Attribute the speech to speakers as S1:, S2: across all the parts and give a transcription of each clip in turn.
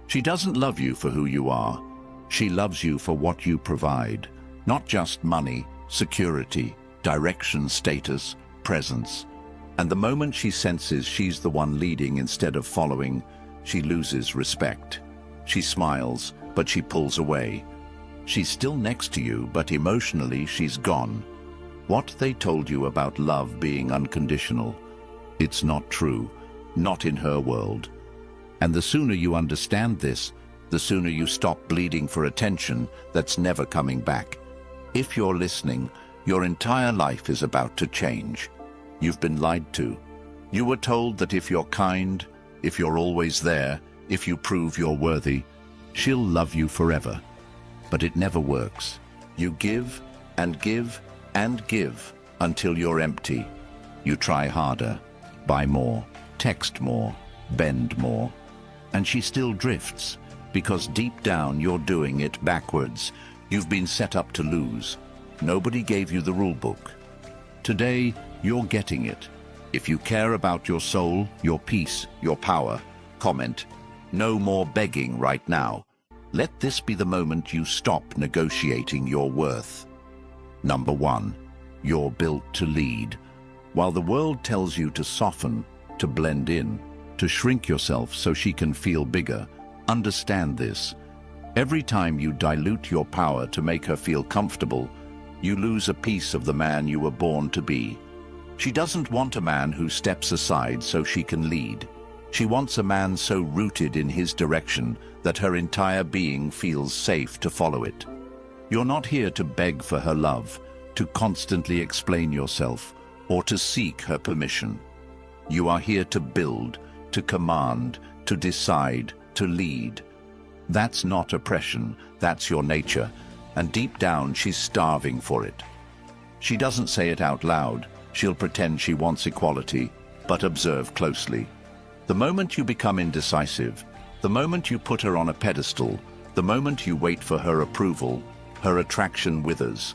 S1: She doesn't love you for who you are. She loves you for what you provide, not just money, security, direction, status, presence. And the moment she senses she's the one leading instead of following, she loses respect. She smiles, but she pulls away. She's still next to you, but emotionally she's gone. What they told you about love being unconditional, it's not true, not in her world. And the sooner you understand this, the sooner you stop bleeding for attention that's never coming back. If you're listening, your entire life is about to change. You've been lied to. You were told that if you're kind, if you're always there, if you prove you're worthy, she'll love you forever. But it never works. You give and give and give until you're empty. You try harder, buy more, text more, bend more, and she still drifts, because deep down you're doing it backwards. You've been set up to lose. Nobody gave you the rule book. Today, you're getting it. If you care about your soul, your peace, your power, comment, "No more begging right now." Let this be the moment you stop negotiating your worth. Number 1, you're built to lead. While the world tells you to soften, to blend in, to shrink yourself so she can feel bigger, understand this. Every time you dilute your power to make her feel comfortable, you lose a piece of the man you were born to be. She doesn't want a man who steps aside so she can lead. She wants a man so rooted in his direction that her entire being feels safe to follow it. You're not here to beg for her love, to constantly explain yourself, or to seek her permission. You are here to build, to command, to decide, to lead. That's not oppression, that's your nature, and deep down she's starving for it. She doesn't say it out loud. She'll pretend she wants equality, but observe closely. The moment you become indecisive, the moment you put her on a pedestal, the moment you wait for her approval, her attraction withers.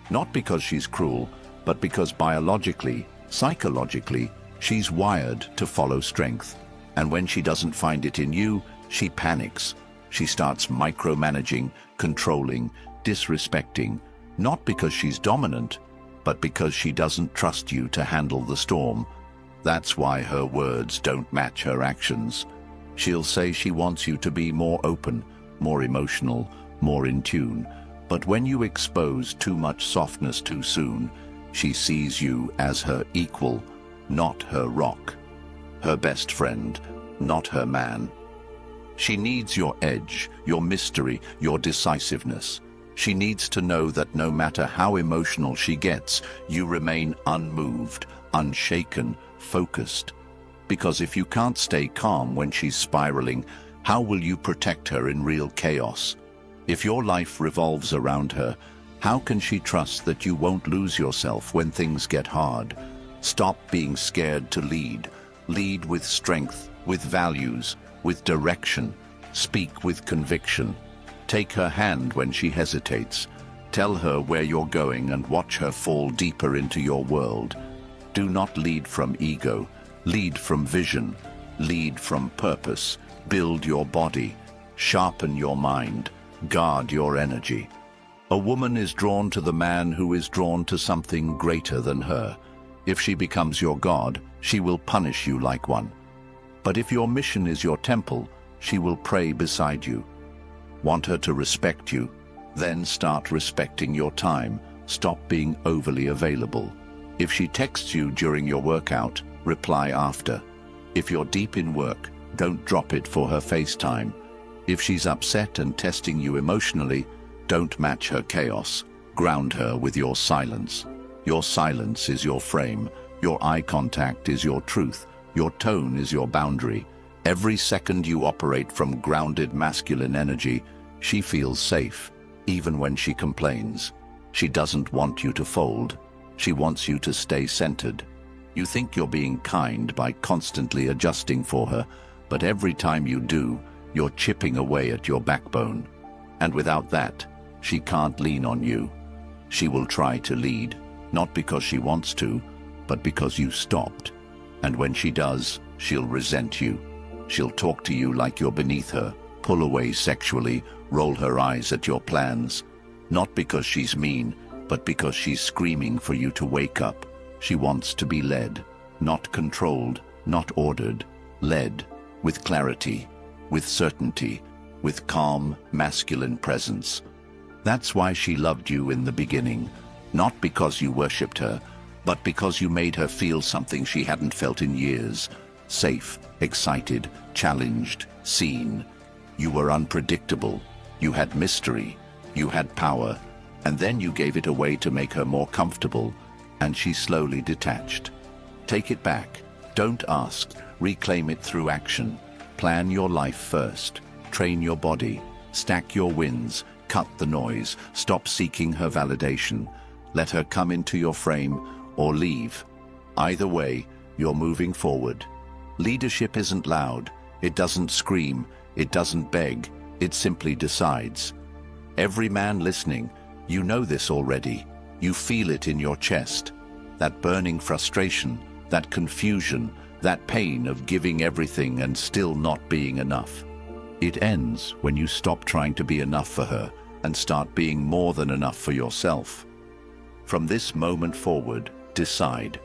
S1: Not because she's cruel, but because biologically, psychologically, she's wired to follow strength. And when she doesn't find it in you, she panics. She starts micromanaging, controlling, disrespecting, not because she's dominant, but because she doesn't trust you to handle the storm. That's why her words don't match her actions. She'll say she wants you to be more open, more emotional, more in tune. But when you expose too much softness too soon, she sees you as her equal, not her rock. Her best friend, not her man. She needs your edge, your mystery, your decisiveness. She needs to know that no matter how emotional she gets, you remain unmoved, unshaken, focused. Because if you can't stay calm when she's spiraling, how will you protect her in real chaos? If your life revolves around her, how can she trust that you won't lose yourself when things get hard? Stop being scared to lead. Lead with strength, with values, with direction. Speak with conviction. Take her hand when she hesitates. Tell her where you're going and watch her fall deeper into your world. Do not lead from ego. Lead from vision. Lead from purpose. Build your body. Sharpen your mind. Guard your energy. A woman is drawn to the man who is drawn to something greater than her. If she becomes your god, she will punish you like one. But if your mission is your temple, she will pray beside you. Want her to respect you? Then start respecting your time. Stop being overly available. If she texts you during your workout, reply after. If you're deep in work, don't drop it for her FaceTime. If she's upset and testing you emotionally, don't match her chaos. Ground her with your silence. Your silence is your frame. Your eye contact is your truth. Your tone is your boundary. Every second you operate from grounded masculine energy, she feels safe, even when she complains. She doesn't want you to fold. She wants you to stay centered. You think you're being kind by constantly adjusting for her, but every time you do, you're chipping away at your backbone. And without that, she can't lean on you. She will try to lead, not because she wants to, but because you stopped. And when she does, she'll resent you. She'll talk to you like you're beneath her, pull away sexually, roll her eyes at your plans. Not because she's mean, but because she's screaming for you to wake up. She wants to be led, not controlled, not ordered, led, with clarity, with certainty, with calm, masculine presence. That's why she loved you in the beginning, not because you worshipped her, but because you made her feel something she hadn't felt in years. Safe, excited, challenged, seen. You were unpredictable. You had mystery. You had power. And then you gave it away to make her more comfortable, and she slowly detached. Take it back. Don't ask. Reclaim it through action. Plan your life first. Train your body. Stack your wins. Cut the noise. Stop seeking her validation. Let her come into your frame or leave. Either way, you're moving forward. Leadership isn't loud. It doesn't scream. It doesn't beg. It simply decides. Every man listening, you know this already. You feel it in your chest. That burning frustration, that confusion, that pain of giving everything and still not being enough. It ends when you stop trying to be enough for her and start being more than enough for yourself. From this moment forward, decide.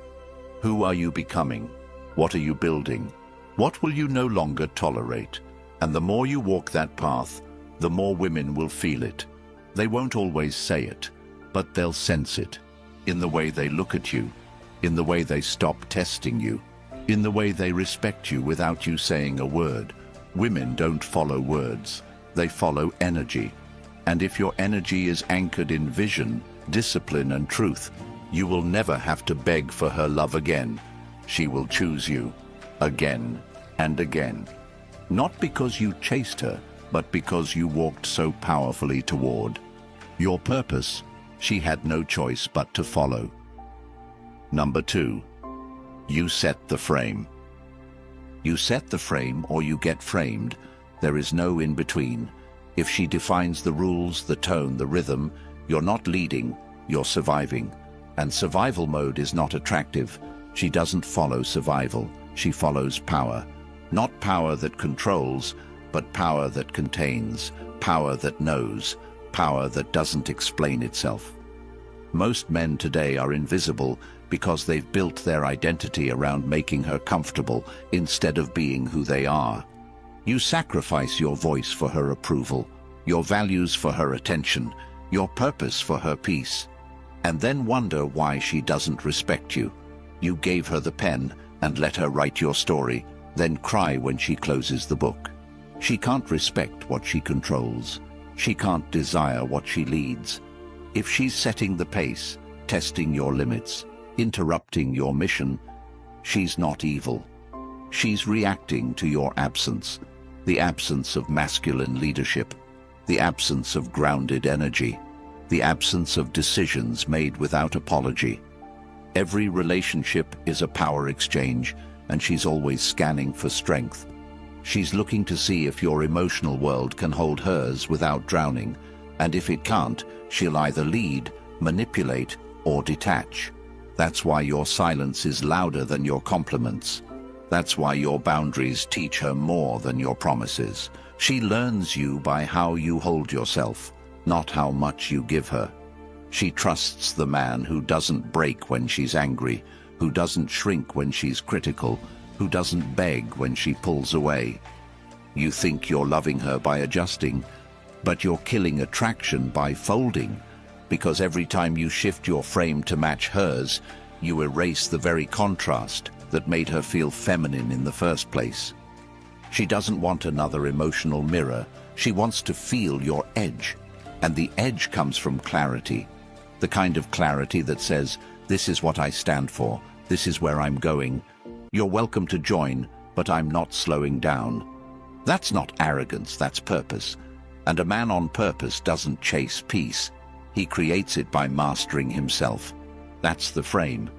S1: Who are you becoming? What are you building? What will you no longer tolerate? And the more you walk that path, the more women will feel it. They won't always say it, but they'll sense it. In the way they look at you, in the way they stop testing you, in the way they respect you without you saying a word. Women don't follow words, they follow energy. And if your energy is anchored in vision, discipline and truth, you will never have to beg for her love again. She will choose you, again and again. Not because you chased her, but because you walked so powerfully toward your purpose. She had no choice but to follow. Number 2, you set the frame. You set the frame or you get framed. There is no in between. If she defines the rules, the tone, the rhythm, you're not leading, you're surviving. And survival mode is not attractive. She doesn't follow survival. She follows power. Not power that controls, but power that contains, power that knows, power that doesn't explain itself. Most men today are invisible because they've built their identity around making her comfortable instead of being who they are. You sacrifice your voice for her approval, your values for her attention, your purpose for her peace, and then wonder why she doesn't respect you. You gave her the pen and let her write your story, then cry when she closes the book. She can't respect what she controls. She can't desire what she leads. If she's setting the pace, testing your limits, interrupting your mission, she's not evil. She's reacting to your absence, the absence of masculine leadership, the absence of grounded energy, the absence of decisions made without apology. Every relationship is a power exchange, and she's always scanning for strength. She's looking to see if your emotional world can hold hers without drowning, and if it can't, she'll either lead, manipulate, or detach. That's why your silence is louder than your compliments. That's why your boundaries teach her more than your promises. She learns you by how you hold yourself, not how much you give her. She trusts the man who doesn't break when she's angry, who doesn't shrink when she's critical, who doesn't beg when she pulls away. You think you're loving her by adjusting, but you're killing attraction by folding, because every time you shift your frame to match hers, you erase the very contrast that made her feel feminine in the first place. She doesn't want another emotional mirror. She wants to feel your edge, and the edge comes from clarity, the kind of clarity that says, this is what I stand for, this is where I'm going. You're welcome to join, but I'm not slowing down. That's not arrogance, that's purpose. And a man on purpose doesn't chase peace. He creates it by mastering himself. That's the frame.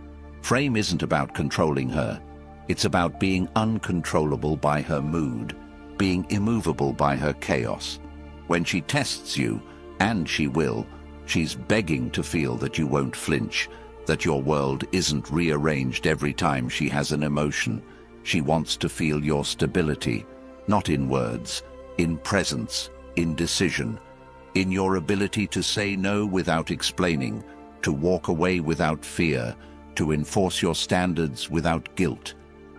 S1: Frame isn't about controlling her. It's about being uncontrollable by her mood, being immovable by her chaos. When she tests you, and she will, she's begging to feel that you won't flinch, that your world isn't rearranged every time she has an emotion. She wants to feel your stability, not in words, in presence, in decision, in your ability to say no without explaining, to walk away without fear, to enforce your standards without guilt.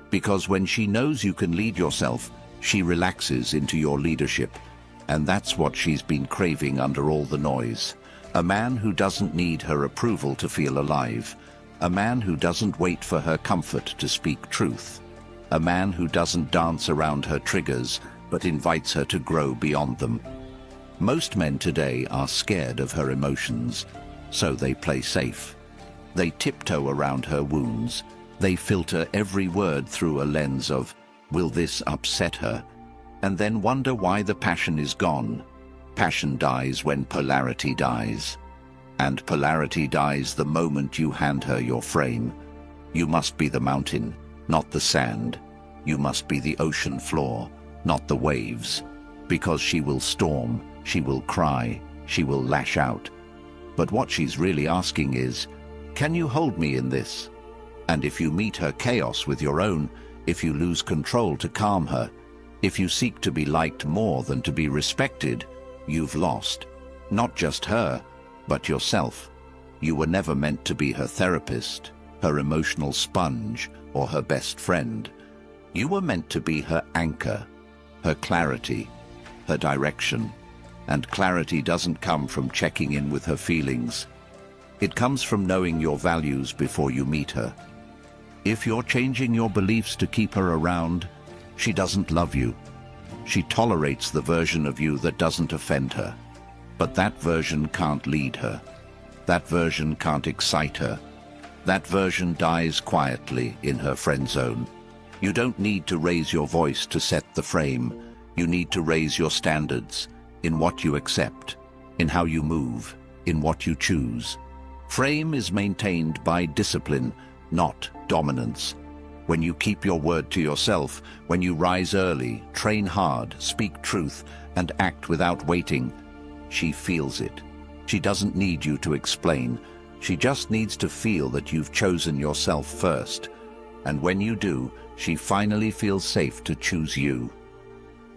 S1: Because when she knows you can lead yourself, she relaxes into your leadership. And that's what she's been craving under all the noise. A man who doesn't need her approval to feel alive. A man who doesn't wait for her comfort to speak truth. A man who doesn't dance around her triggers, but invites her to grow beyond them. Most men today are scared of her emotions, so they play safe. They tiptoe around her wounds. They filter every word through a lens of, will this upset her? And then wonder why the passion is gone. Passion dies when polarity dies. And polarity dies the moment you hand her your frame. You must be the mountain, not the sand. You must be the ocean floor, not the waves. Because she will storm, she will cry, she will lash out. But what she's really asking is, can you hold me in this? And if you meet her chaos with your own, if you lose control to calm her, if you seek to be liked more than to be respected, you've lost. Not just her, but yourself. You were never meant to be her therapist, her emotional sponge, or her best friend. You were meant to be her anchor, her clarity, her direction. And clarity doesn't come from checking in with her feelings. It comes from knowing your values before you meet her. If you're changing your beliefs to keep her around, she doesn't love you. She tolerates the version of you that doesn't offend her. But that version can't lead her. That version can't excite her. That version dies quietly in her friend zone. You don't need to raise your voice to set the frame. You need to raise your standards in what you accept, in how you move, in what you choose. Frame is maintained by discipline, not dominance. When you keep your word to yourself, when you rise early, train hard, speak truth, and act without waiting, she feels it. She doesn't need you to explain. She just needs to feel that you've chosen yourself first. And when you do, she finally feels safe to choose you.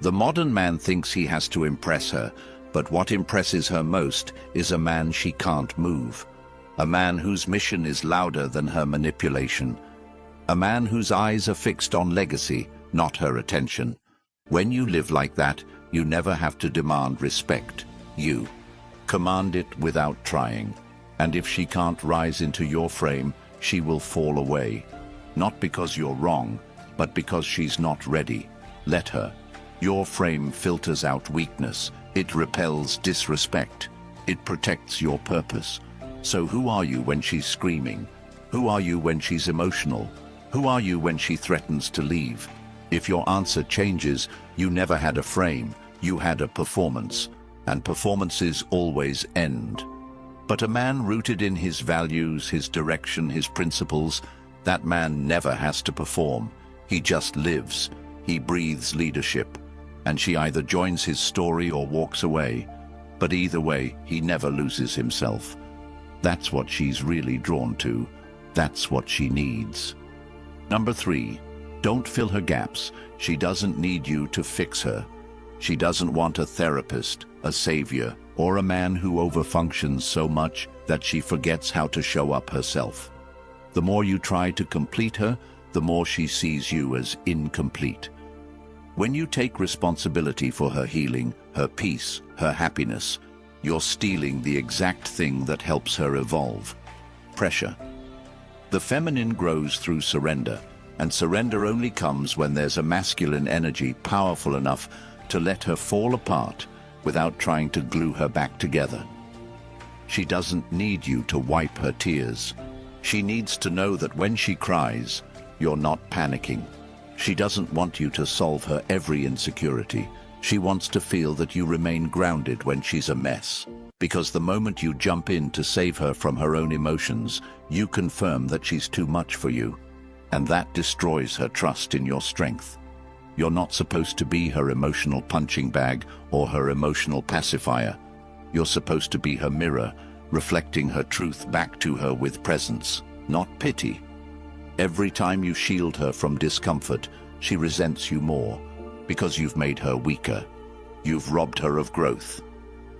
S1: The modern man thinks he has to impress her, but what impresses her most is a man she can't move. A man whose mission is louder than her manipulation. A man whose eyes are fixed on legacy, not her attention. When you live like that, you never have to demand respect. You command it without trying. And if she can't rise into your frame, she will fall away. Not because you're wrong, but because she's not ready. Let her. Your frame filters out weakness. It repels disrespect. It protects your purpose. So who are you when she's screaming? Who are you when she's emotional? Who are you when she threatens to leave? If your answer changes, you never had a frame. You had a performance. And performances always end. But a man rooted in his values, his direction, his principles, that man never has to perform. He just lives. He breathes leadership. And she either joins his story or walks away. But either way, he never loses himself. That's what she's really drawn to. That's what she needs. Number 3, don't fill her gaps. She doesn't need you to fix her. She doesn't want a therapist, a savior, or a man who overfunctions so much that she forgets how to show up herself. The more you try to complete her, the more she sees you as incomplete. When you take responsibility for her healing, her peace, her happiness, you're stealing the exact thing that helps her evolve. Pressure. The feminine grows through surrender, and surrender only comes when there's a masculine energy powerful enough to let her fall apart without trying to glue her back together. She doesn't need you to wipe her tears. She needs to know that when she cries, you're not panicking. She doesn't want you to solve her every insecurity. She wants to feel that you remain grounded when she's a mess. Because the moment you jump in to save her from her own emotions, you confirm that she's too much for you. And that destroys her trust in your strength. You're not supposed to be her emotional punching bag or her emotional pacifier. You're supposed to be her mirror, reflecting her truth back to her with presence, not pity. Every time you shield her from discomfort, she resents you more, because you've made her weaker. you've robbed her of growth.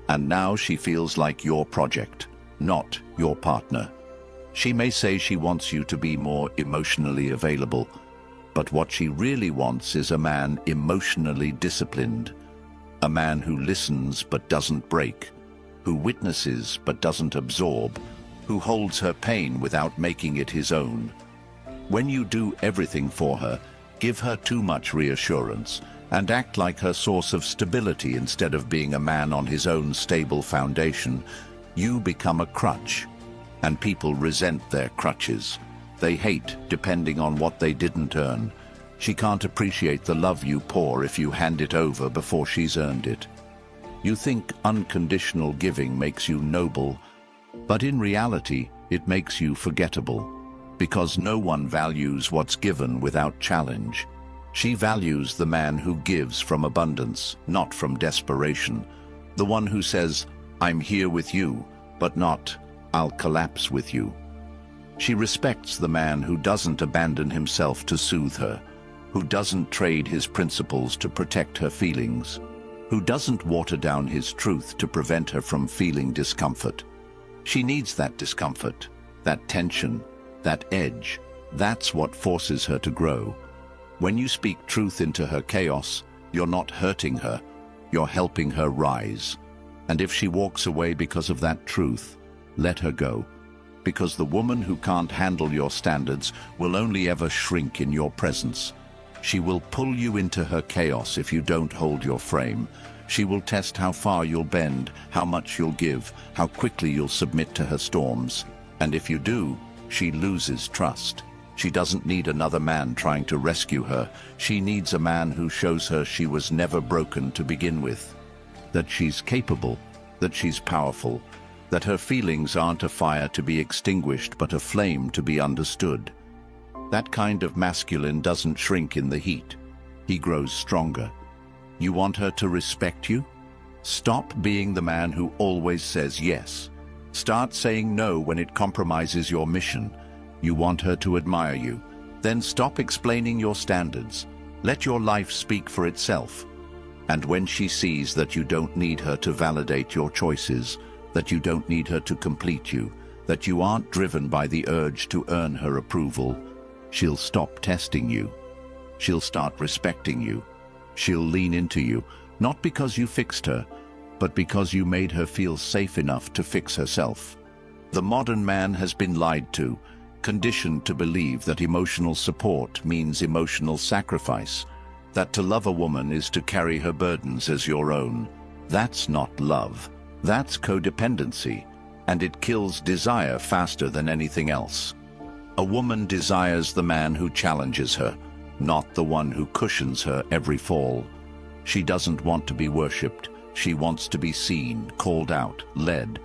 S1: And now she feels like your project, not your partner. She may say she wants you to be more emotionally available, but what she really wants is a man emotionally disciplined, a man who listens but doesn't break, who witnesses but doesn't absorb, who holds her pain without making it his own. When you do everything for her, give her too much reassurance, and act like her source of stability instead of being a man on his own stable foundation, you become a crutch. And people resent their crutches. They hate depending on what they didn't earn. She can't appreciate the love you pour if you hand it over before she's earned it. You think unconditional giving makes you noble, but in reality, it makes you forgettable, because no one values what's given without challenge. She values the man who gives from abundance, not from desperation. The one who says, "I'm here with you," but not, "I'll collapse with you." She respects the man who doesn't abandon himself to soothe her, who doesn't trade his principles to protect her feelings, who doesn't water down his truth to prevent her from feeling discomfort. She needs that discomfort, that tension, that edge. That's what forces her to grow. When you speak truth into her chaos, you're not hurting her, you're helping her rise. And if she walks away because of that truth, let her go. Because the woman who can't handle your standards will only ever shrink in your presence. She will pull you into her chaos if you don't hold your frame. She will test how far you'll bend, how much you'll give, how quickly you'll submit to her storms. And if you do, she loses trust. She doesn't need another man trying to rescue her. She needs a man who shows her she was never broken to begin with. That she's capable, that she's powerful, that her feelings aren't a fire to be extinguished but a flame to be understood. That kind of masculine doesn't shrink in the heat. He grows stronger. You want her to respect you? Stop being the man who always says yes. Start saying no when it compromises your mission. You want her to admire you. Then stop explaining your standards. Let your life speak for itself. And when she sees that you don't need her to validate your choices, that you don't need her to complete you, that you aren't driven by the urge to earn her approval, she'll stop testing you. She'll start respecting you. She'll lean into you, not because you fixed her, but because you made her feel safe enough to fix herself. The modern man has been lied to, conditioned to believe that emotional support means emotional sacrifice, that to love a woman is to carry her burdens as your own. That's not love. That's codependency, and it kills desire faster than anything else. A woman desires the man who challenges her, not the one who cushions her every fall. She doesn't want to be worshipped. She wants to be seen, called out, led,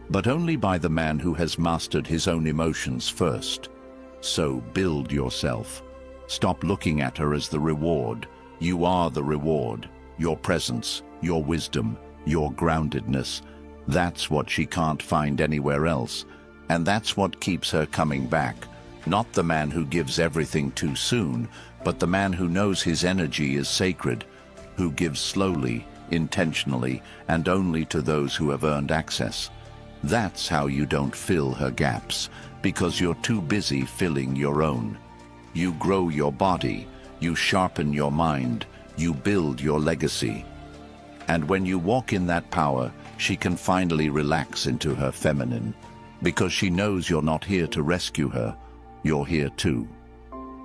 S1: but only by the man who has mastered his own emotions first. So build yourself. Stop looking at her as the reward. You are the reward. Your presence, your wisdom, your groundedness. That's what she can't find anywhere else. And that's what keeps her coming back. Not the man who gives everything too soon, but the man who knows his energy is sacred, who gives slowly, intentionally, and only to those who have earned access. That's how you don't fill her gaps, because you're too busy filling your own. You grow your body, you sharpen your mind, you build your legacy. And when you walk in that power, she can finally relax into her feminine, because she knows you're not here to rescue her, you're here too.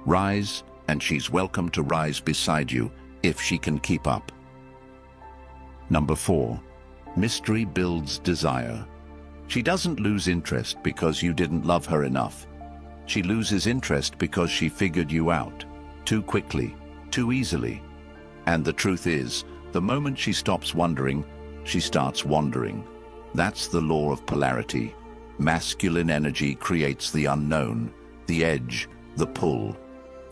S1: Rise, and she's welcome to rise beside you, if she can keep up. Number 4. Mystery builds desire. She doesn't lose interest because you didn't love her enough. She loses interest because she figured you out, too quickly, too easily. And the truth is, the moment she stops wondering, she starts wandering. That's the law of polarity. Masculine energy creates the unknown, the edge, the pull.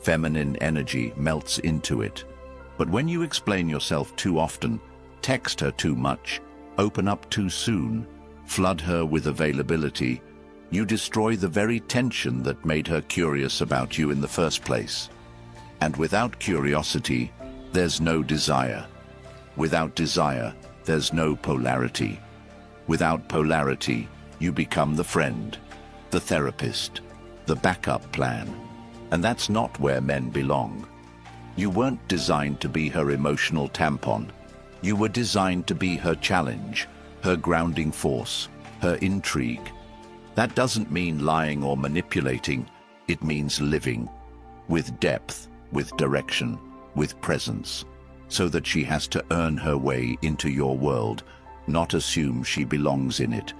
S1: Feminine energy melts into it. But when you explain yourself too often, text her too much, open up too soon, flood her with availability, you destroy the very tension that made her curious about you in the first place. And without curiosity, there's no desire. Without desire, there's no polarity. Without polarity, you become the friend, the therapist, the backup plan. And that's not where men belong. You weren't designed to be her emotional tampon. You were designed to be her challenge, her grounding force, her intrigue. That doesn't mean lying or manipulating. It means living, with depth, with direction, with presence, so that she has to earn her way into your world, not assume she belongs in it.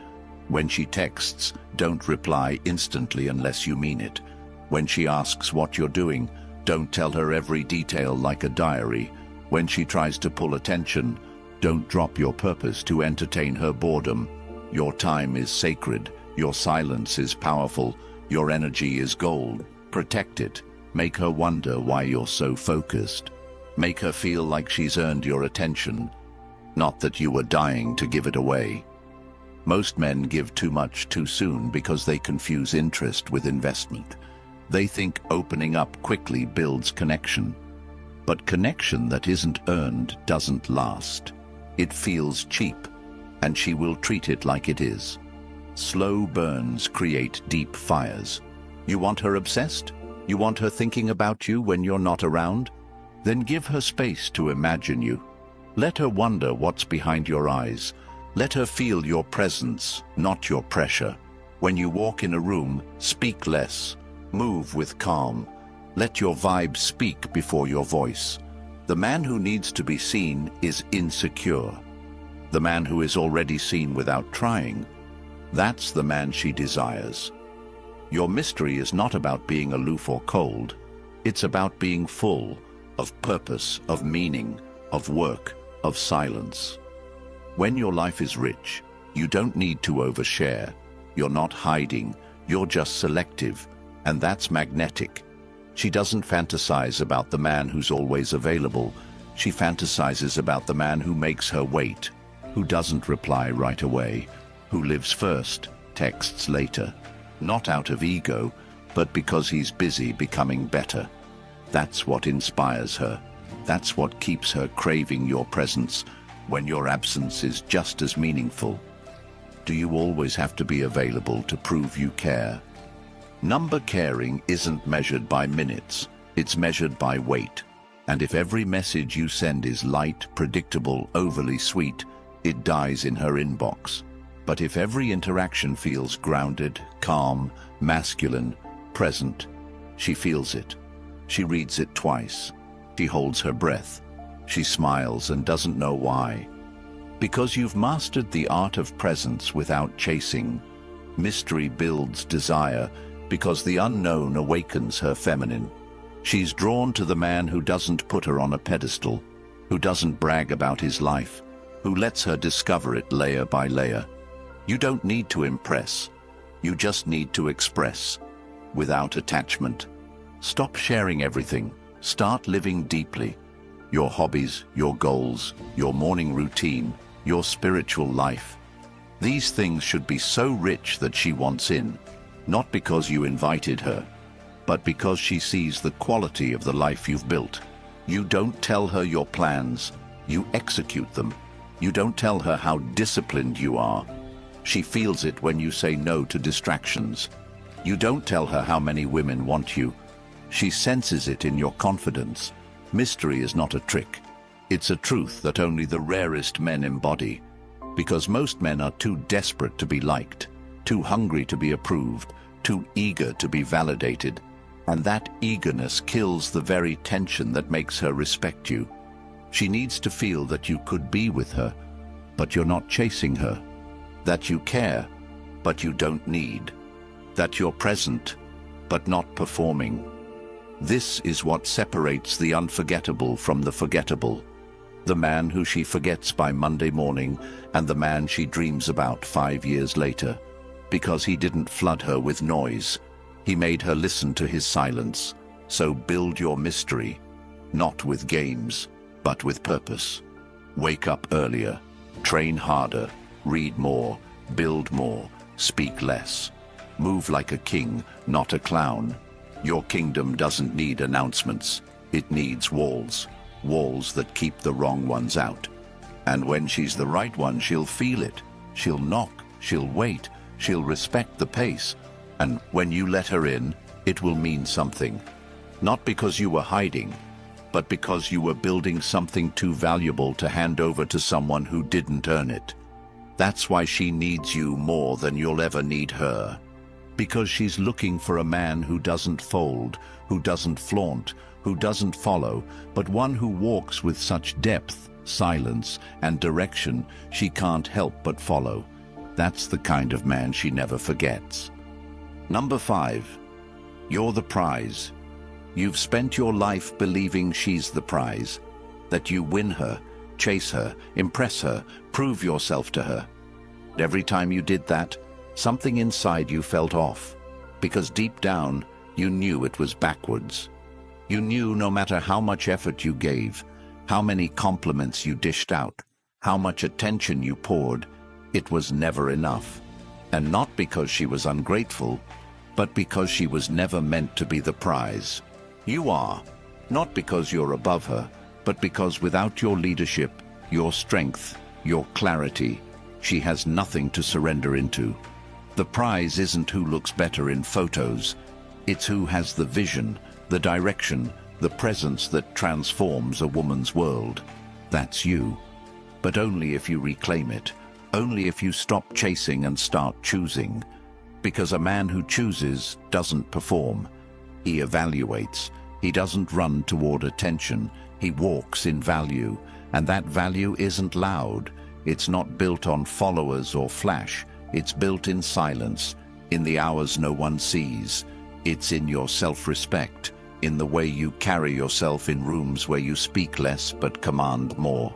S1: When she texts, don't reply instantly unless you mean it. When she asks what you're doing, don't tell her every detail like a diary. When she tries to pull attention, don't drop your purpose to entertain her boredom. Your time is sacred. Your silence is powerful. Your energy is gold. Protect it. Make her wonder why you're so focused. Make her feel like she's earned your attention, not that you were dying to give it away. Most men give too much too soon because they confuse interest with investment. They think opening up quickly builds connection. But connection that isn't earned doesn't last. It feels cheap, and she will treat it like it is. Slow burns create deep fires. You want her obsessed? You want her thinking about you when you're not around? Then give her space to imagine you. Let her wonder what's behind your eyes. Let her feel your presence, not your pressure. When you walk in a room, speak less. Move with calm. Let your vibe speak before your voice. The man who needs to be seen is insecure. The man who is already seen without trying, that's the man she desires. Your mystery is not about being aloof or cold. It's about being full of purpose, of meaning, of work, of silence. When your life is rich, you don't need to overshare. You're not hiding, you're just selective, and that's magnetic. She doesn't fantasize about the man who's always available. She fantasizes about the man who makes her wait, who doesn't reply right away, who lives first, texts later. Not out of ego, but because he's busy becoming better. That's what inspires her. That's what keeps her craving your presence when your absence is just as meaningful. Do you always have to be available to prove you care? Number caring isn't measured by minutes. It's measured by weight. And if every message you send is light, predictable, overly sweet, it dies in her inbox. But if every interaction feels grounded, calm, masculine, present, she feels it. She reads it twice. She holds her breath. She smiles and doesn't know why. Because you've mastered the art of presence without chasing. Mystery builds desire because the unknown awakens her feminine. She's drawn to the man who doesn't put her on a pedestal, who doesn't brag about his life, who lets her discover it layer by layer. You don't need to impress. You just need to express, without attachment. Stop sharing everything. Start living deeply. Your hobbies, your goals, your morning routine, your spiritual life. These things should be so rich that she wants in, not because you invited her, but because she sees the quality of the life you've built. You don't tell her your plans, you execute them. You don't tell her how disciplined you are. She feels it when you say no to distractions. You don't tell her how many women want you. She senses it in your confidence. Mystery is not a trick. It's a truth that only the rarest men embody. Because most men are too desperate to be liked, too hungry to be approved, too eager to be validated. And that eagerness kills the very tension that makes her respect you. She needs to feel that you could be with her, but you're not chasing her. That you care, but you don't need. That you're present, but not performing. This is what separates the unforgettable from the forgettable. The man who she forgets by Monday morning and the man she dreams about 5 years later. Because he didn't flood her with noise. He made her listen to his silence. So build your mystery, not with games, but with purpose. Wake up earlier, train harder, read more, build more, speak less. Move like a king, not a clown. Your kingdom doesn't need announcements. It needs walls. Walls that keep the wrong ones out. And when she's the right one, she'll feel it. She'll knock, she'll wait, she'll respect the pace. And when you let her in, it will mean something. Not because you were hiding, but because you were building something too valuable to hand over to someone who didn't earn it. That's why she needs you more than you'll ever need her. Because she's looking for a man who doesn't fold, who doesn't flaunt, who doesn't follow, but one who walks with such depth, silence, and direction she can't help but follow. That's the kind of man she never forgets. Number 5. You're the prize. You've spent your life believing she's the prize, that you win her, chase her, impress her, prove yourself to her. Every time you did that, something inside you felt off, because deep down, you knew it was backwards. You knew no matter how much effort you gave, how many compliments you dished out, how much attention you poured, it was never enough. And not because she was ungrateful, but because she was never meant to be the prize. You are, not because you're above her, but because without your leadership, your strength, your clarity, she has nothing to surrender into. The prize isn't who looks better in photos, it's who has the vision, the direction, the presence that transforms a woman's world. That's you. But only if you reclaim it, only if you stop chasing and start choosing. Because a man who chooses doesn't perform. He evaluates. He doesn't run toward attention. He walks in value. And that value isn't loud. It's not built on followers or flash. It's built in silence, in the hours no one sees. It's in your self-respect, in the way you carry yourself in rooms where you speak less but command more.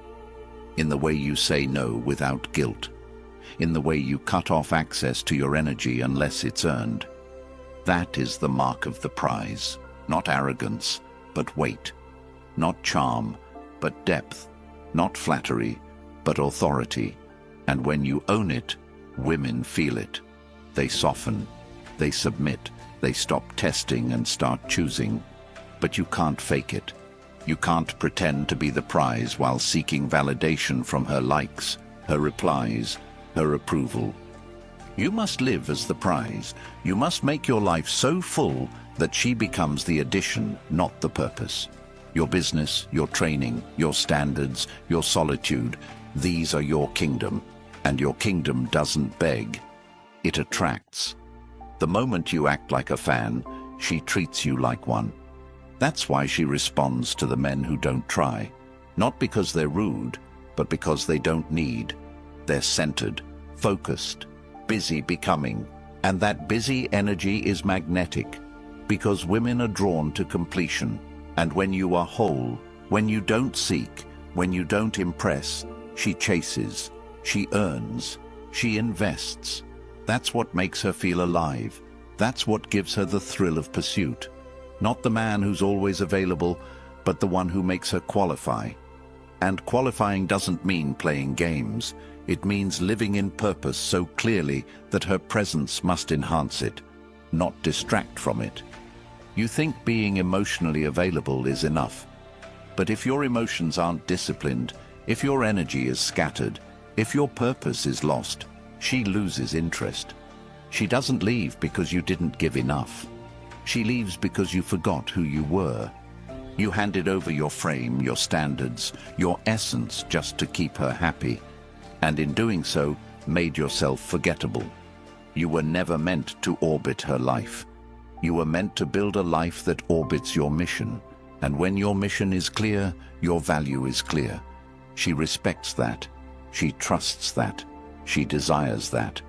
S1: In the way you say no without guilt. In the way you cut off access to your energy unless it's earned. That is the mark of the prize. Not arrogance, but weight. Not charm, but depth. Not flattery, but authority. And when you own it, women feel it. They soften, they submit, they stop testing and start choosing. But you can't fake it. You can't pretend to be the prize while seeking validation from her likes, her replies, her approval. You must live as the prize. You must make your life so full that she becomes the addition, not the purpose. Your business, your training, your standards, your solitude, these are your kingdom. And your kingdom doesn't beg, it attracts. The moment you act like a fan, she treats you like one. That's why she responds to the men who don't try. Not because they're rude, but because they don't need. They're centered, focused, busy becoming. And that busy energy is magnetic, because women are drawn to completion. And when you are whole, when you don't seek, when you don't impress, she chases, she earns, she invests. That's what makes her feel alive. That's what gives her the thrill of pursuit. Not the man who's always available, but the one who makes her qualify. And qualifying doesn't mean playing games. It means living in purpose so clearly that her presence must enhance it, not distract from it. You think being emotionally available is enough. But if your emotions aren't disciplined, if your energy is scattered, if your purpose is lost, she loses interest. She doesn't leave because you didn't give enough. She leaves because you forgot who you were. You handed over your frame, your standards, your essence just to keep her happy. And in doing so, made yourself forgettable. You were never meant to orbit her life. You were meant to build a life that orbits your mission. And when your mission is clear, your value is clear. She respects that. She trusts that. She desires that.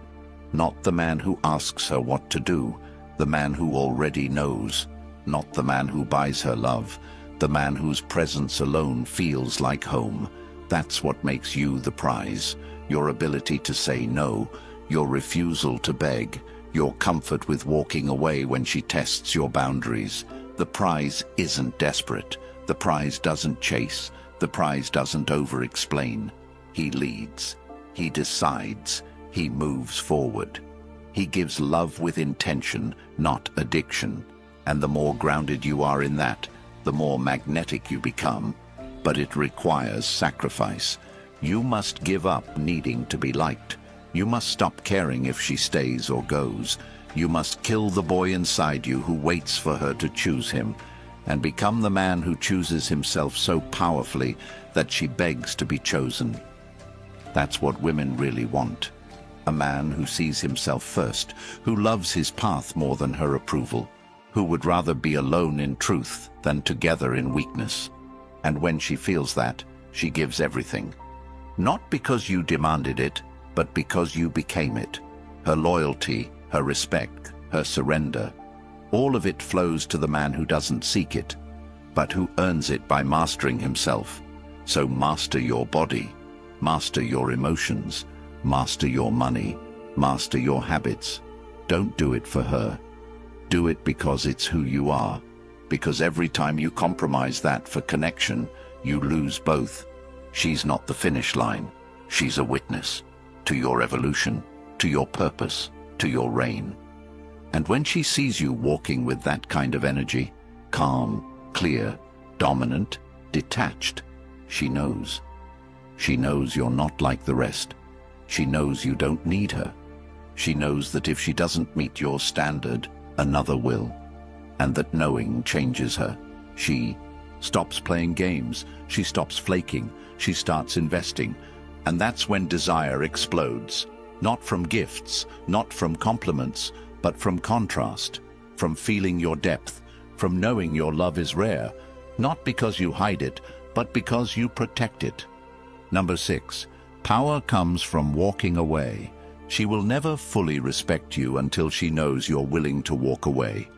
S1: Not the man who asks her what to do, the man who already knows. Not the man who buys her love, the man whose presence alone feels like home. That's what makes you the prize. Your ability to say no, your refusal to beg, your comfort with walking away when she tests your boundaries. The prize isn't desperate. The prize doesn't chase. The prize doesn't over-explain. He leads. He decides. He moves forward. He gives love with intention, not addiction. And the more grounded you are in that, the more magnetic you become. But it requires sacrifice. You must give up needing to be liked. You must stop caring if she stays or goes. You must kill the boy inside you who waits for her to choose him, and become the man who chooses himself so powerfully that she begs to be chosen. That's what women really want. A man who sees himself first, who loves his path more than her approval, who would rather be alone in truth than together in weakness. And when she feels that, she gives everything. Not because you demanded it, but because you became it. Her loyalty, her respect, her surrender, all of it flows to the man who doesn't seek it, but who earns it by mastering himself. So master your body, master your emotions, master your money, master your habits. Don't do it for her. Do it because it's who you are. Because every time you compromise that for connection, you lose both. She's not the finish line. She's a witness to your evolution, to your purpose, to your reign. And when she sees you walking with that kind of energy, calm, clear, dominant, detached, she knows. She knows you're not like the rest. She knows you don't need her. She knows that if she doesn't meet your standard, another will. And that knowing changes her. She stops playing games. She stops flaking. She starts investing. And that's when desire explodes. Not from gifts, not from compliments, but from contrast, from feeling your depth, from knowing your love is rare, not because you hide it, but because you protect it. Number 6, power comes from walking away. She will never fully respect you until she knows you're willing to walk away.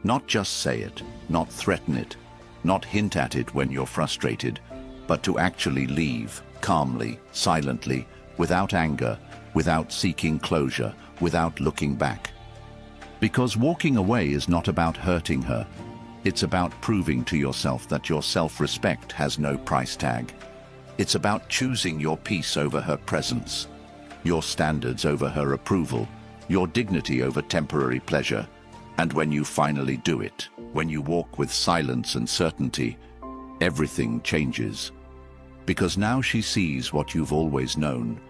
S1: Not just say it, not threaten it, not hint at it when you're frustrated, but to actually leave, calmly, silently, without anger, without seeking closure, without looking back. Because walking away is not about hurting her. It's about proving to yourself that your self-respect has no price tag. It's about choosing your peace over her presence, your standards over her approval, your dignity over temporary pleasure. And when you finally do it, when you walk with silence and certainty, everything changes. Because now she sees what you've always known,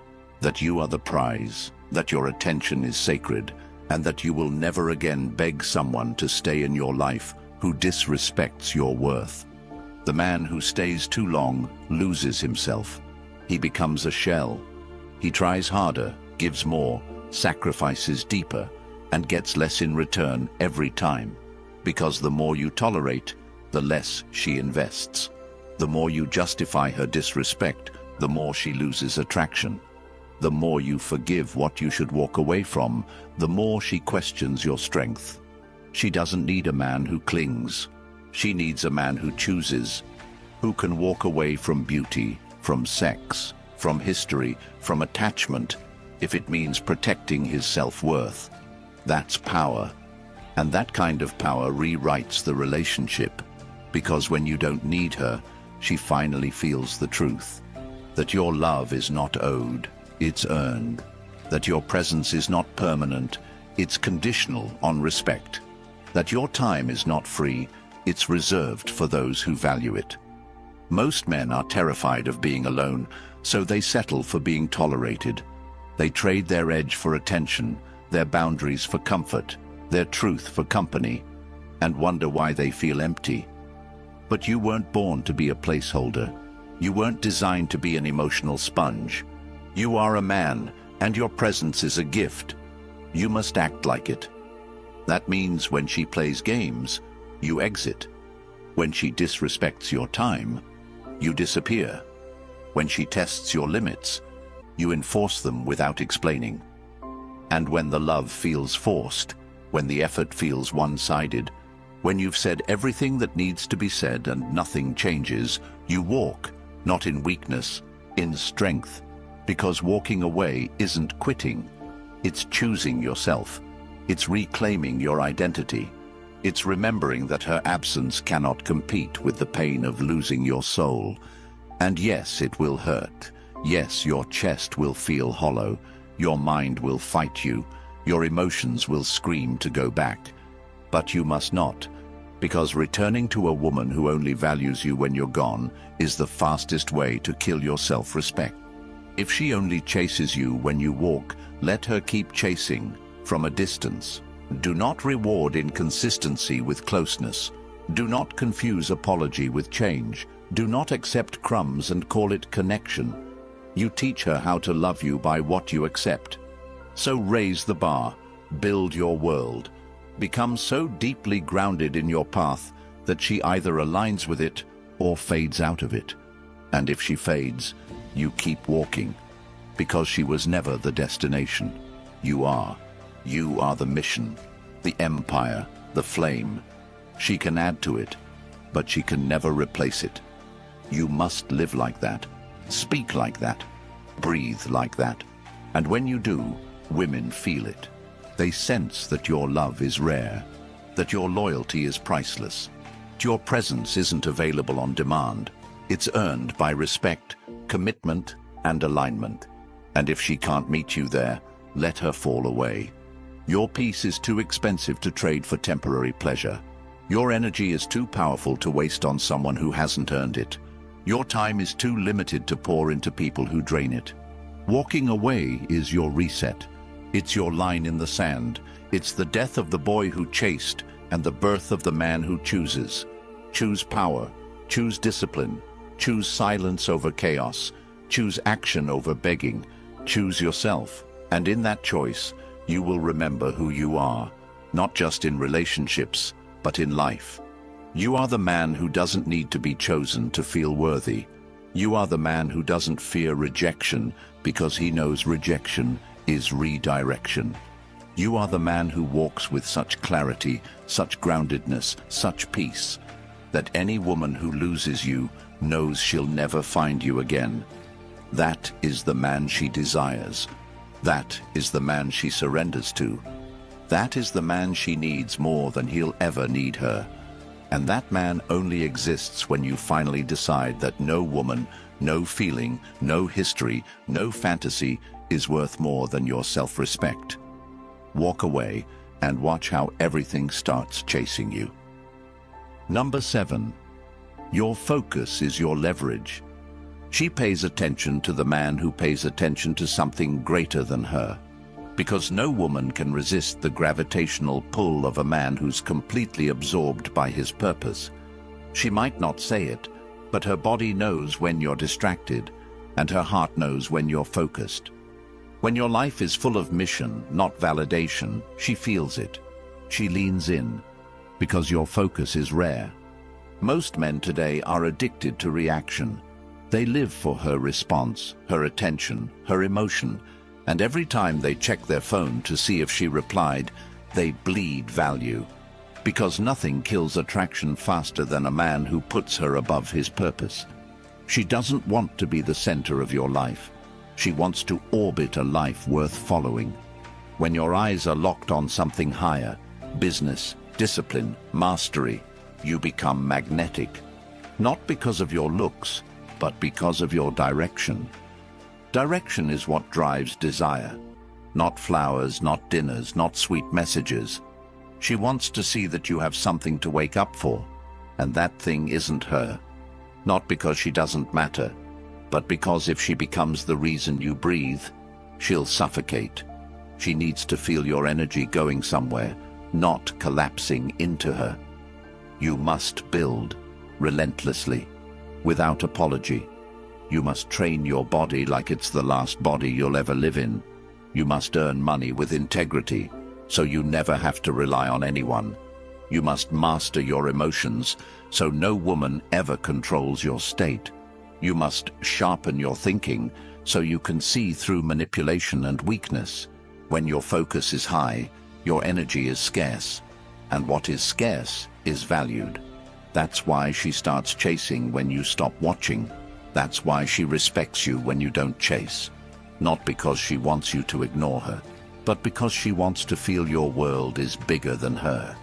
S1: that you are the prize, that your attention is sacred, and that you will never again beg someone to stay in your life who disrespects your worth. The man who stays too long loses himself. He becomes a shell. He tries harder, gives more, sacrifices deeper, and gets less in return every time. Because the more you tolerate, the less she invests. The more you justify her disrespect, the more she loses attraction. The more you forgive what you should walk away from, the more she questions your strength. She doesn't need a man who clings. She needs a man who chooses, who can walk away from beauty, from sex, from history, from attachment, if it means protecting his self-worth. That's power. And that kind of power rewrites the relationship, because when you don't need her, she finally feels the truth. That your love is not owed, it's earned. That your presence is not permanent, it's conditional on respect. That your time is not free, it's reserved for those who value it. Most men are terrified of being alone, so they settle for being tolerated. They trade their edge for attention, their boundaries for comfort, their truth for company, and wonder why they feel empty. But you weren't born to be a placeholder. You weren't designed to be an emotional sponge. You are a man, and your presence is a gift. You must act like it. That means when she plays games, you exit. When she disrespects your time, you disappear. When she tests your limits, you enforce them without explaining. And when the love feels forced, when the effort feels one-sided, when you've said everything that needs to be said and nothing changes, you walk, not in weakness, in strength. Because walking away isn't quitting. It's choosing yourself. It's reclaiming your identity. It's remembering that her absence cannot compete with the pain of losing your soul. And yes, it will hurt. Yes, your chest will feel hollow. Your mind will fight you. Your emotions will scream to go back. But you must not, because returning to a woman who only values you when you're gone is the fastest way to kill your self-respect. If she only chases you when you walk, let her keep chasing from a distance. Do not reward inconsistency with closeness. Do not confuse apology with change. Do not accept crumbs and call it connection. You teach her how to love you by what you accept. So raise the bar, build your world. Become so deeply grounded in your path that she either aligns with it or fades out of it. And if she fades, you keep walking, because she was never the destination. You are. You are the mission, the empire, the flame. She can add to it, but she can never replace it. You must live like that, speak like that, breathe like that. And when you do, women feel it. They sense that your love is rare, that your loyalty is priceless. Your presence isn't available on demand. It's earned by respect, commitment, and alignment. And if she can't meet you there, let her fall away. Your peace is too expensive to trade for temporary pleasure. Your energy is too powerful to waste on someone who hasn't earned it. Your time is too limited to pour into people who drain it. Walking away is your reset. It's your line in the sand. It's the death of the boy who chased and the birth of the man who chooses. Choose power. Choose discipline. Choose silence over chaos. Choose action over begging. Choose yourself. And in that choice, you will remember who you are, not just in relationships, but in life. You are the man who doesn't need to be chosen to feel worthy. You are the man who doesn't fear rejection because he knows rejection is redirection. You are the man who walks with such clarity, such groundedness, such peace, that any woman who loses you knows she'll never find you again. That is the man she desires. That is the man she surrenders to. That is the man she needs more than he'll ever need her. And that man only exists when you finally decide that no woman, no feeling, no history, no fantasy is worth more than your self-respect. Walk away and watch how everything starts chasing you. Number 7. Your focus is your leverage. She pays attention to the man who pays attention to something greater than her. Because no woman can resist the gravitational pull of a man who's completely absorbed by his purpose. She might not say it, but her body knows when you're distracted, and her heart knows when you're focused. When your life is full of mission, not validation, she feels it. She leans in, because your focus is rare. Most men today are addicted to reaction. They live for her response, her attention, her emotion, and every time they check their phone to see if she replied, they bleed value. Because nothing kills attraction faster than a man who puts her above his purpose. She doesn't want to be the center of your life. She wants to orbit a life worth following. When your eyes are locked on something higher, business, discipline, mastery, you become magnetic. Not because of your looks, but because of your direction. Direction is what drives desire. Not flowers, not dinners, not sweet messages. She wants to see that you have something to wake up for, and that thing isn't her. Not because she doesn't matter, but because if she becomes the reason you breathe, she'll suffocate. She needs to feel your energy going somewhere, not collapsing into her. You must build relentlessly, without apology. You must train your body like it's the last body you'll ever live in. You must earn money with integrity, so you never have to rely on anyone. You must master your emotions, so no woman ever controls your state. You must sharpen your thinking, so you can see through manipulation and weakness. When your focus is high, your energy is scarce, and what is scarce is valued. That's why she starts chasing when you stop watching. That's why she respects you when you don't chase. Not because she wants you to ignore her, but because she wants to feel your world is bigger than her.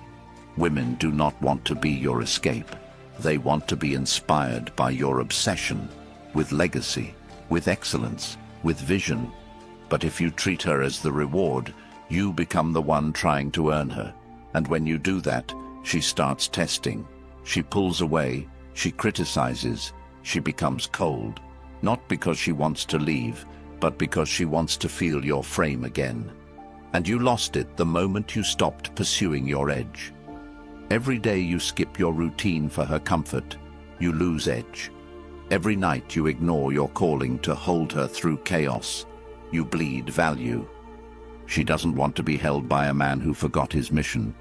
S1: Women do not want to be your escape. They want to be inspired by your obsession, with legacy, with excellence, with vision. But if you treat her as the reward, you become the one trying to earn her. And when you do that, she starts testing. She pulls away, she criticizes, she becomes cold. Not because she wants to leave, but because she wants to feel your frame again. And you lost it the moment you stopped pursuing your edge. Every day you skip your routine for her comfort, you lose edge. Every night you ignore your calling to hold her through chaos, you bleed value. She doesn't want to be held by a man who forgot his mission.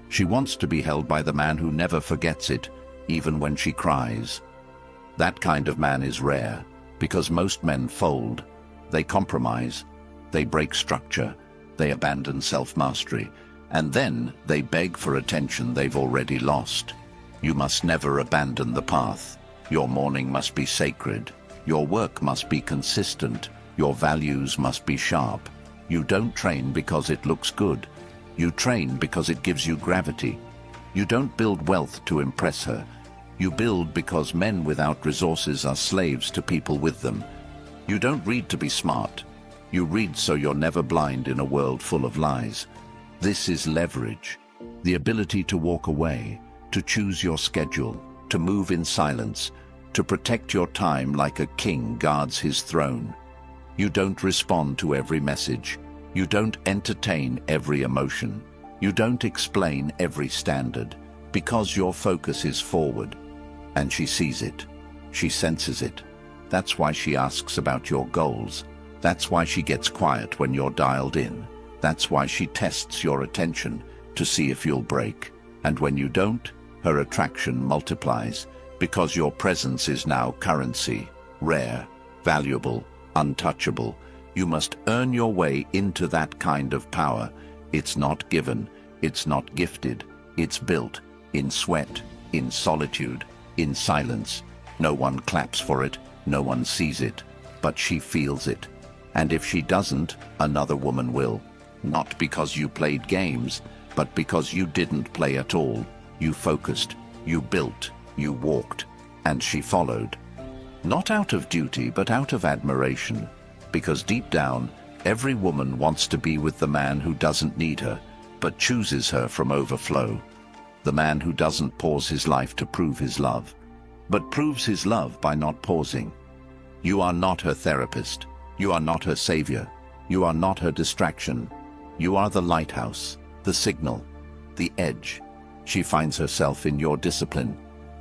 S1: She wants to be held by the man who never forgets it, even when she cries. That kind of man is rare, because most men fold. They compromise, they break structure, they abandon self-mastery, and then they beg for attention they've already lost. You must never abandon the path. Your morning must be sacred. Your work must be consistent. Your values must be sharp. You don't train because it looks good. You train because it gives you gravity. You don't build wealth to impress her. You build because men without resources are slaves to people with them. You don't read to be smart. You read so you're never blind in a world full of lies. This is leverage. The ability to walk away, to choose your schedule, to move in silence, to protect your time like a king guards his throne. You don't respond to every message. You don't entertain every emotion. You don't explain every standard, because your focus is forward. And she sees it. She senses it. That's why she asks about your goals. That's why she gets quiet when you're dialed in. That's why she tests your attention to see if you'll break. And when you don't, her attraction multiplies, because your presence is now currency, rare, valuable, untouchable. You must earn your way into that kind of power. It's not given, it's not gifted, it's built in sweat, in solitude, in silence. No one claps for it, no one sees it, but she feels it. And if she doesn't, another woman will. Not because you played games, but because you didn't play at all. You focused, you built, you walked, and she followed. Not out of duty, but out of admiration. Because deep down, every woman wants to be with the man who doesn't need her, but chooses her from overflow. The man who doesn't pause his life to prove his love, but proves his love by not pausing. You are not her therapist. You are not her savior. You are not her distraction. You are the lighthouse, the signal, the edge. She finds herself in your discipline.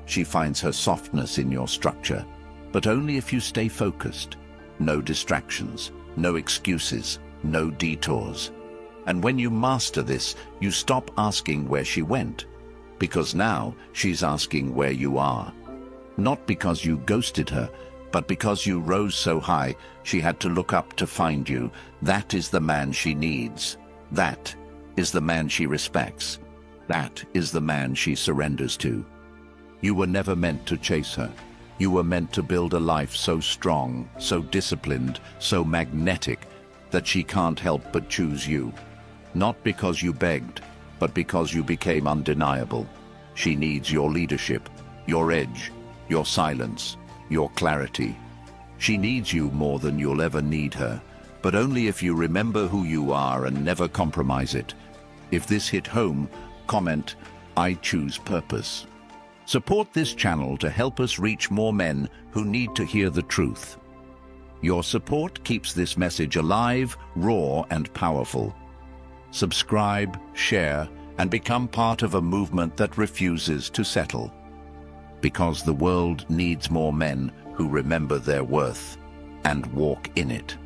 S1: She finds her softness in your structure, but only if you stay focused. No distractions, no excuses, no detours. And when you master this, you stop asking where she went, because now she's asking where you are. Not because you ghosted her, but because you rose so high, she had to look up to find you. That is the man she needs. That is the man she respects. That is the man she surrenders to. You were never meant to chase her. You were meant to build a life so strong, so disciplined, so magnetic, that she can't help but choose you. Not because you begged, but because you became undeniable. She needs your leadership, your edge, your silence, your clarity. She needs you more than you'll ever need her, but only if you remember who you are and never compromise it. If this hit home, comment, "I choose purpose." Support this channel to help us reach more men who need to hear the truth. Your support keeps this message alive, raw, and powerful. Subscribe, share, and become part of a movement that refuses to settle. Because the world needs more men who remember their worth and walk in it.